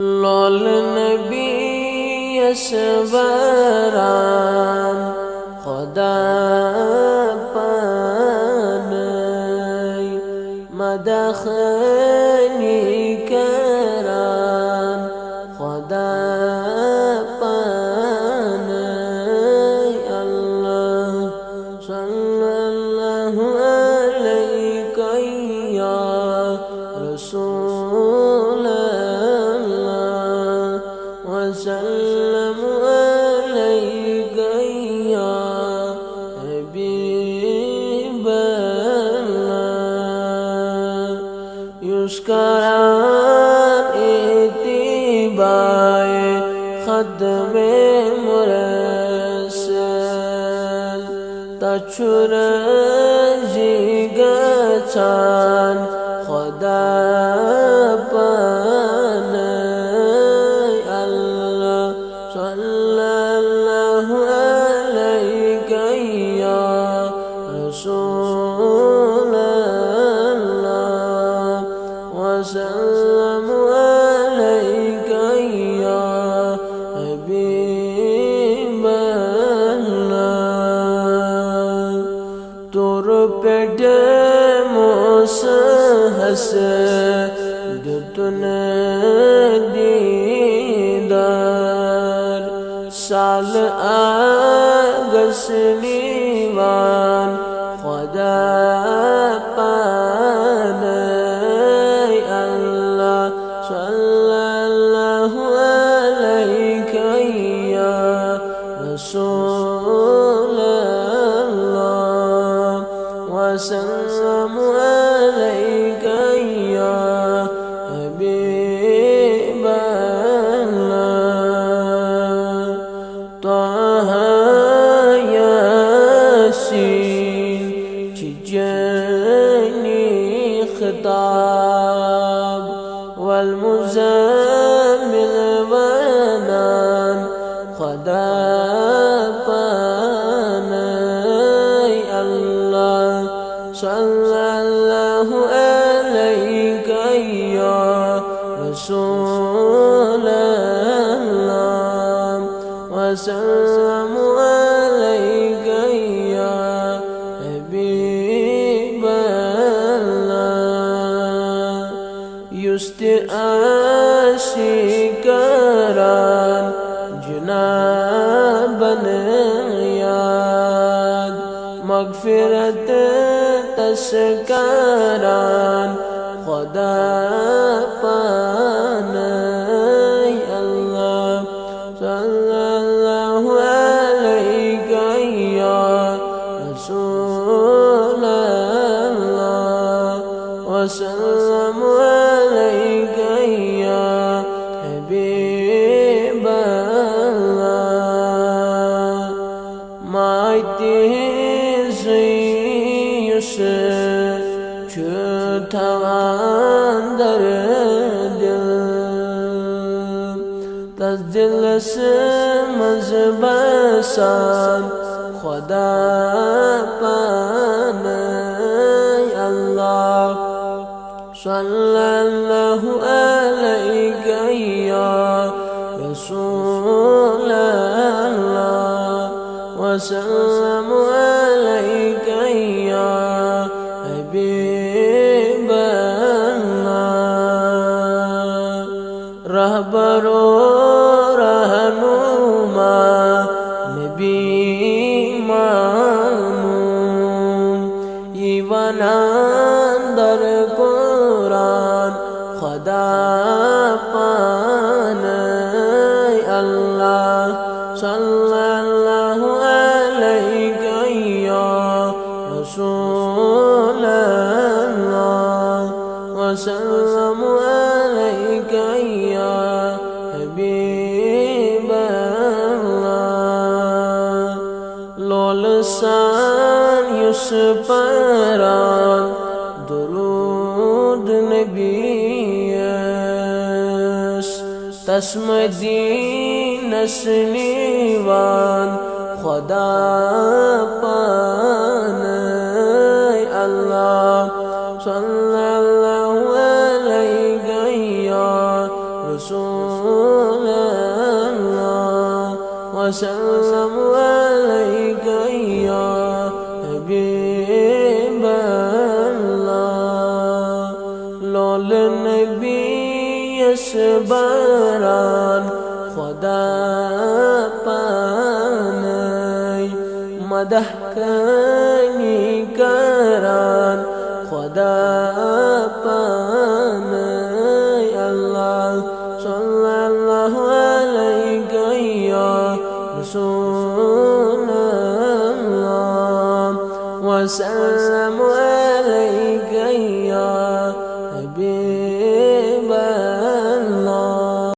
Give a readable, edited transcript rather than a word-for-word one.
لول نبی سبران خدا پانی مدخنی کران خدا پانی اللہ صلی اللہ علیک یا رسول وسلم عليك يا حبيب الله يشكران اتباع ختم مرسل تشر جيغتان خدا رسول الله وسلم عليك يا حبيب الله تور پیٹ موسحس دتن دیدار سال آگسنیوان خدا پانی اللہ صلی اللہ علیک یا رسول اللہ وسلم علیک یا حبیب اللہ طه یاسین جاني خطاب والمزمل ونان خدا پانی الله صلى الله عليك يا رسول الله وسلم عليك يا حبيب آشکاران جنابن یاد مغفرت تسکاران خدا پانی اللہ صلی اللہ علیک یا رسول اللہ وسلم عليك يا حبيب الله مايته زيوس چوتوان در دل تزدل سمز بسان خدا پانی الله صلى الله عليك يا رسول الله وسلم عليك يا حبيب الله رهبر رهنما نبي مامون ایوانان در قرآن خدا پانی اللہ صلی اللہ علیک یا رسول اللہ وسلم علیک یا حبیب اللہ لولسان یسپران درود نبیس تسمدین سنیوان خدا پانی اللہ صلی اللہ علیہ یا رسول رسول الله وسلم عليك يا حبيب الله لول نبی اسباران خدا پانی مدح کنی کران خدا پانی اللہ صلی اللہ علیہ یا رسول اللہ وسلم